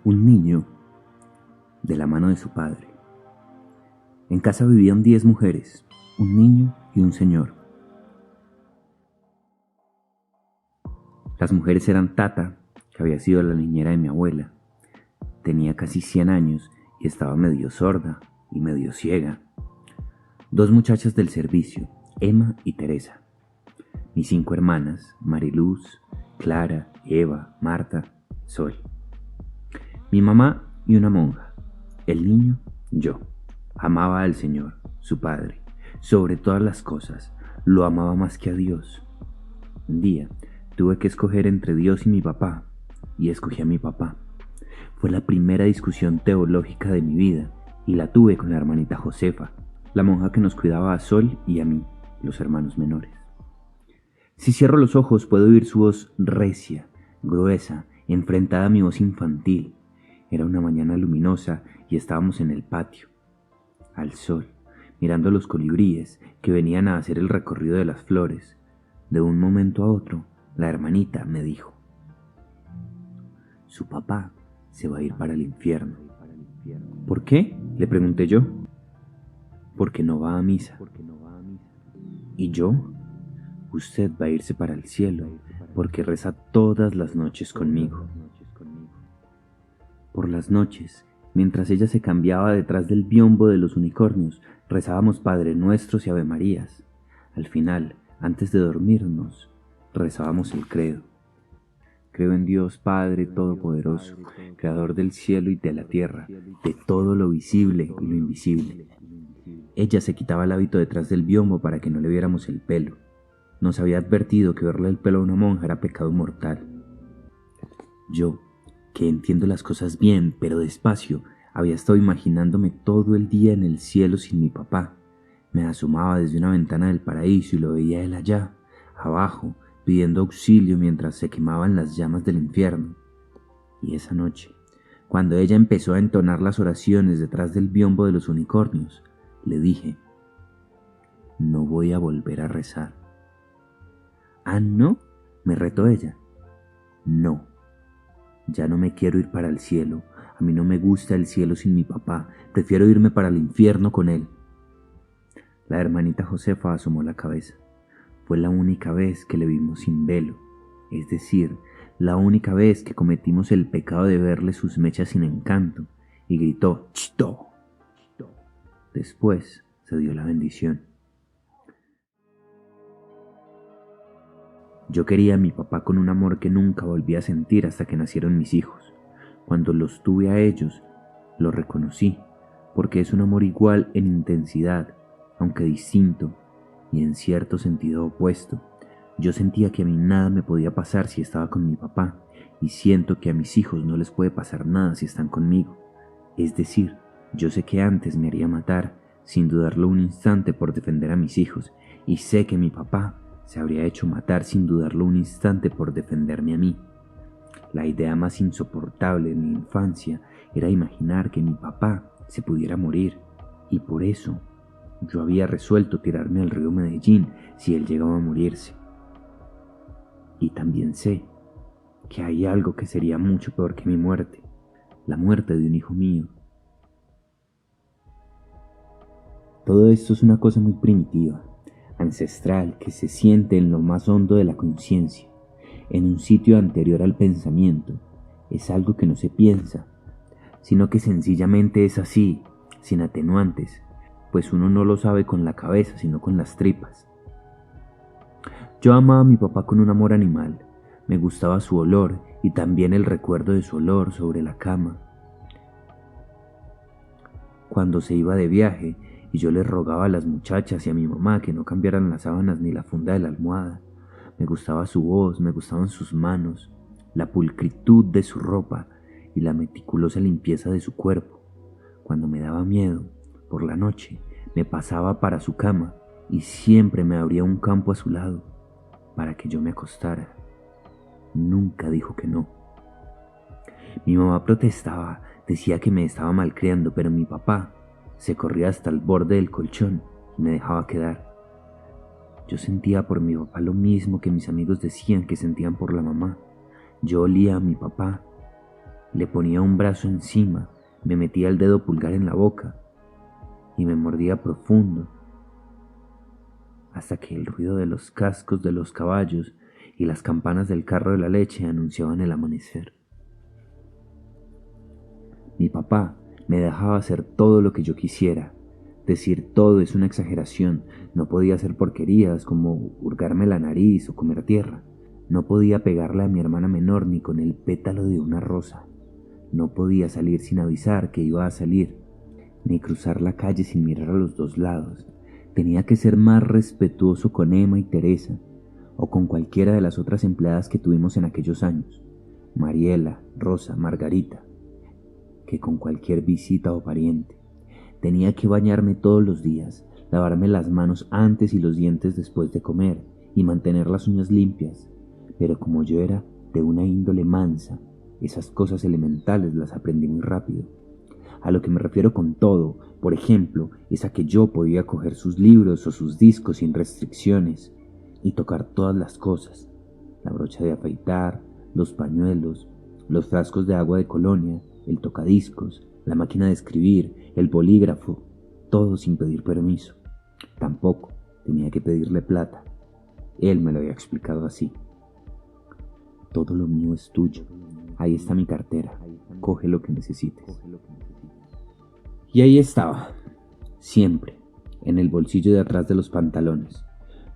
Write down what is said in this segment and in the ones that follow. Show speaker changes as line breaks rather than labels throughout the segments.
Un niño de la mano de su padre. En casa vivían 10 mujeres, un niño y un señor. Las mujeres eran Tata, que había sido la niñera de mi abuela. Tenía casi 100 años y estaba medio sorda y medio ciega. 2 muchachas del servicio, Emma y Teresa. Mis 5 hermanas, Mariluz, Clara, Eva, Marta, Sol. Mi mamá y una monja. El niño, yo. Amaba al Señor, su Padre, sobre todas las cosas. Lo amaba más que a Dios. Un día tuve que escoger entre Dios y mi papá, y escogí a mi papá. Fue la primera discusión teológica de mi vida, y la tuve con la hermanita Josefa, la monja que nos cuidaba a Sol y a mí, los hermanos menores. Si cierro los ojos puedo oír su voz recia, gruesa, enfrentada a mi voz infantil. Era una mañana luminosa y estábamos en el patio, al sol, mirando los colibríes que venían a hacer el recorrido de las flores. De un momento a otro, la hermanita me dijo: su papá se va a ir para el infierno. ¿Por qué?, le pregunté yo. Porque no va a misa. ¿Y yo? Usted va a irse para el cielo, porque reza todas las noches conmigo. Por las noches, mientras ella se cambiaba detrás del biombo de los unicornios, rezábamos Padre Nuestros y Ave Marías. Al final, antes de dormirnos, rezábamos el credo. Creo en Dios Padre Todopoderoso, Creador del cielo y de la tierra, de todo lo visible y lo invisible. Ella se quitaba el hábito detrás del biombo para que no le viéramos el pelo. Nos había advertido que verle el pelo a una monja era pecado mortal. Yo, que entiendo las cosas bien, pero despacio, había estado imaginándome todo el día en el cielo sin mi papá. Me asomaba desde una ventana del paraíso y lo veía él allá, abajo, pidiendo auxilio mientras se quemaban las llamas del infierno. Y esa noche, cuando ella empezó a entonar las oraciones detrás del biombo de los unicornios, le dije: no voy a volver a rezar. ¿Ah, no?, me retó ella. No. Ya no me quiero ir para el cielo. A mí no me gusta el cielo sin mi papá. Prefiero irme para el infierno con él. La hermanita Josefa asomó la cabeza. Fue la única vez que le vimos sin velo, es decir, la única vez que cometimos el pecado de verle sus mechas sin encanto, y gritó: ¡Chito! Después se dio la bendición. Yo quería a mi papá con un amor que nunca volví a sentir hasta que nacieron mis hijos. Cuando los tuve a ellos, lo reconocí, porque es un amor igual en intensidad, aunque distinto, y en cierto sentido opuesto. Yo sentía que a mí nada me podía pasar si estaba con mi papá, y siento que a mis hijos no les puede pasar nada si están conmigo. Es decir, yo sé que antes me haría matar, sin dudarlo un instante, por defender a mis hijos, y sé que mi papá se habría hecho matar sin dudarlo un instante por defenderme a mí. La idea más insoportable de mi infancia era imaginar que mi papá se pudiera morir, y por eso yo había resuelto tirarme al río Medellín si él llegaba a morirse. Y también sé que hay algo que sería mucho peor que mi muerte, la muerte de un hijo mío. Todo esto es una cosa muy primitiva, ancestral, que se siente en lo más hondo de la conciencia, en un sitio anterior al pensamiento. Es algo que no se piensa, sino que sencillamente es así, sin atenuantes, pues uno no lo sabe con la cabeza, sino con las tripas. Yo amaba a mi papá con un amor animal. Me gustaba su olor y también el recuerdo de su olor sobre la cama. Cuando se iba de viaje y yo le rogaba a las muchachas y a mi mamá que no cambiaran las sábanas ni la funda de la almohada, me gustaba su voz, me gustaban sus manos, la pulcritud de su ropa y la meticulosa limpieza de su cuerpo. Cuando me daba miedo, por la noche, me pasaba para su cama y siempre me abría un campo a su lado para que yo me acostara. Nunca dijo que no. Mi mamá protestaba, decía que me estaba malcriando, pero mi papá se corría hasta el borde del colchón y me dejaba quedar. Yo sentía por mi papá lo mismo que mis amigos decían que sentían por la mamá. Yo olía a mi papá Le ponía un brazo encima, me metía el dedo pulgar en la boca y me mordía profundo, hasta que el ruido de los cascos de los caballos y las campanas del carro de la leche anunciaban el amanecer. Mi papá me dejaba hacer todo lo que yo quisiera. Decir todo es una exageración. No podía hacer porquerías como hurgarme la nariz o comer tierra. No podía pegarle a mi hermana menor ni con el pétalo de una rosa. No podía salir sin avisar que iba a salir, ni cruzar la calle sin mirar a los dos lados. Tenía que ser más respetuoso con Emma y Teresa, o con cualquiera de las otras empleadas que tuvimos en aquellos años, Mariela, Rosa, Margarita, que con cualquier visita o pariente. Tenía que bañarme todos los días, lavarme las manos antes y los dientes después de comer, y mantener las uñas limpias. Pero como yo era de una índole mansa, esas cosas elementales las aprendí muy rápido. A lo que me refiero con todo, por ejemplo, es a que yo podía coger sus libros o sus discos sin restricciones y tocar todas las cosas: la brocha de afeitar, los pañuelos, los frascos de agua de colonia, el tocadiscos, la máquina de escribir, el bolígrafo, todo sin pedir permiso. Tampoco tenía que pedirle plata. Él me lo había explicado así: todo lo mío es tuyo. Ahí está mi cartera. Coge lo que necesites. Y ahí estaba, siempre, en el bolsillo de atrás de los pantalones.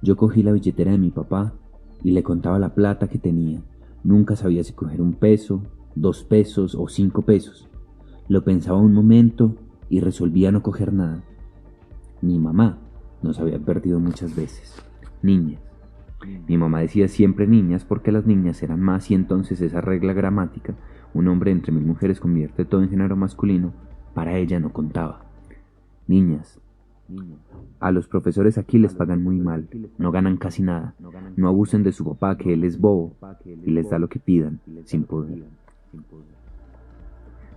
Yo cogí la billetera de mi papá y le contaba la plata que tenía. Nunca sabía si coger 1 peso, 2 pesos o 5 pesos. Lo pensaba un momento y resolvía no coger nada. Mi mamá nos había advertido muchas veces: niñas. Mi mamá decía siempre niñas porque las niñas eran más, y entonces esa regla gramática, un hombre entre 1000 mujeres convierte todo en género masculino, para ella no contaba. Niñas. A los profesores aquí les pagan muy mal, no ganan casi nada. No abusen de su papá, que él es bobo y les da lo que pidan, sin poder.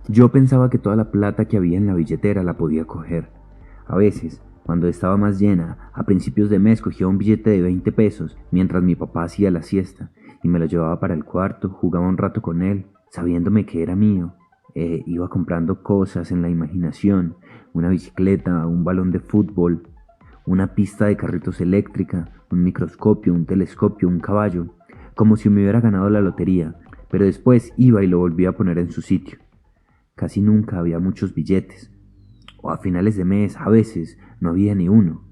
Yo pensaba que toda la plata que había en la billetera la podía coger. A veces, cuando estaba más llena, a principios de mes cogía un billete de 20 pesos mientras mi papá hacía la siesta y me lo llevaba para el cuarto, jugaba un rato con él, sabiéndome que era mío. Iba comprando cosas en la imaginación: una bicicleta, un balón de fútbol, una pista de carritos eléctrica, un microscopio, un telescopio, un caballo, como si me hubiera ganado la lotería, pero después iba y lo volvía a poner en su sitio. Casi nunca había muchos billetes, o a finales de mes, a veces, no había ni uno,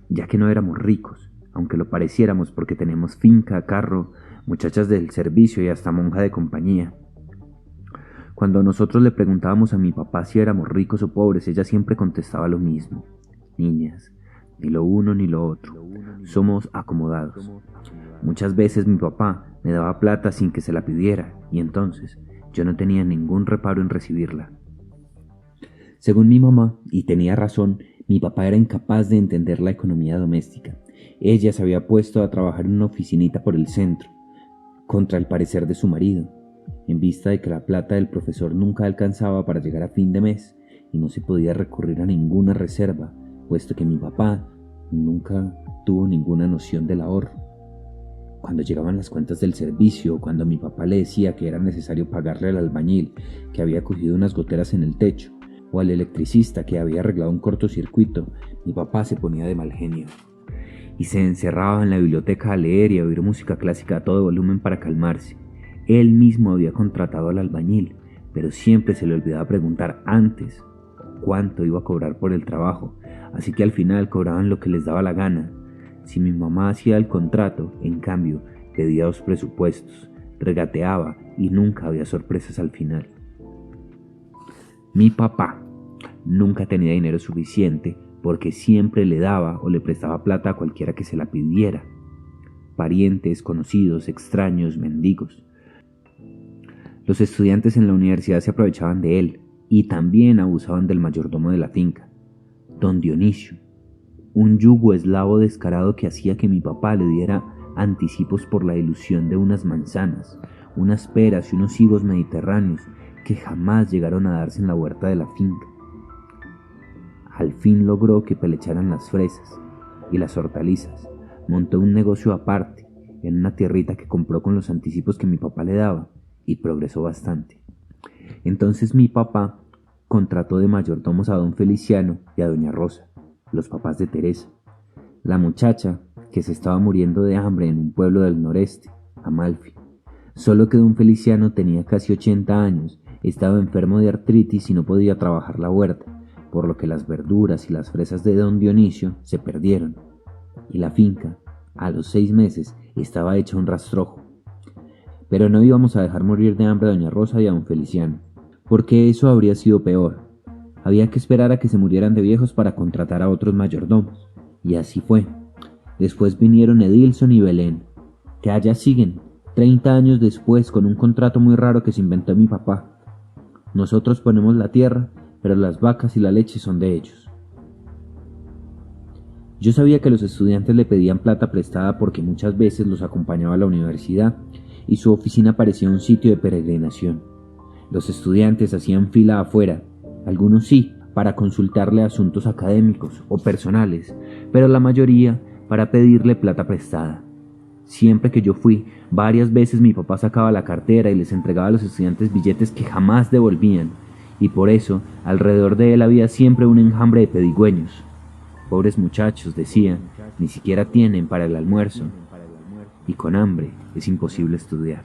ya que no éramos ricos, aunque lo pareciéramos porque tenemos finca, carro, muchachas del servicio y hasta monja de compañía. Cuando nosotros le preguntábamos a mi papá si éramos ricos o pobres, ella siempre contestaba lo mismo: niñas, ni lo uno ni lo otro, somos acomodados. Muchas veces mi papá me daba plata sin que se la pidiera, y entonces yo no tenía ningún reparo en recibirla. Según mi mamá, y tenía razón, mi papá era incapaz de entender la economía doméstica. Ella se había puesto a trabajar en una oficinita por el centro, contra el parecer de su marido, en vista de que la plata del profesor nunca alcanzaba para llegar a fin de mes y no se podía recurrir a ninguna reserva, puesto que mi papá nunca tuvo ninguna noción del ahorro. Cuando llegaban las cuentas del servicio, cuando mi papá le decía que era necesario pagarle al albañil que había cogido unas goteras en el techo, o al electricista que había arreglado un cortocircuito, mi papá se ponía de mal genio y se encerraba en la biblioteca a leer y a oír música clásica a todo volumen para calmarse. Él mismo había contratado al albañil, pero siempre se le olvidaba preguntar antes cuánto iba a cobrar por el trabajo, así que al final cobraban lo que les daba la gana. Si mi mamá hacía el contrato, en cambio, pedía 2 presupuestos, regateaba y nunca había sorpresas al final. Mi papá nunca tenía dinero suficiente porque siempre le daba o le prestaba plata a cualquiera que se la pidiera: parientes, conocidos, extraños, mendigos. Los estudiantes en la universidad se aprovechaban de él y también abusaban del mayordomo de la finca, don Dionisio, un yugo eslavo descarado que hacía que mi papá le diera anticipos por la ilusión de unas manzanas, unas peras y unos higos mediterráneos que jamás llegaron a darse en la huerta de la finca. Al fin logró que pelecharan las fresas y las hortalizas. Montó un negocio aparte, en una tierrita que compró con los anticipos que mi papá le daba, y progresó bastante. Entonces mi papá contrató de mayordomos a don Feliciano y a doña Rosa, los papás de Teresa, la muchacha que se estaba muriendo de hambre en un pueblo del noreste, Amalfi. Solo que don Feliciano tenía casi 80 años, estaba enfermo de artritis y no podía trabajar la huerta, por lo que las verduras y las fresas de don Dionisio se perdieron, y la finca, a los 6 meses, estaba hecha un rastrojo. Pero no íbamos a dejar morir de hambre a doña Rosa y a don Feliciano, porque eso habría sido peor. Había que esperar a que se murieran de viejos para contratar a otros mayordomos, y así fue. Después vinieron Edilson y Belén, que allá siguen, 30 años después, con un contrato muy raro que se inventó mi papá. Nosotros ponemos la tierra, pero las vacas y la leche son de ellos. Yo sabía que los estudiantes le pedían plata prestada porque muchas veces los acompañaba a la universidad y su oficina parecía un sitio de peregrinación. Los estudiantes hacían fila afuera, algunos sí, para consultarle asuntos académicos o personales, pero la mayoría para pedirle plata prestada. Siempre que yo fui, varias veces mi papá sacaba la cartera y les entregaba a los estudiantes billetes que jamás devolvían, y por eso alrededor de él había siempre un enjambre de pedigüeños. Pobres muchachos, decían, ni siquiera tienen para el almuerzo, y con hambre es imposible estudiar.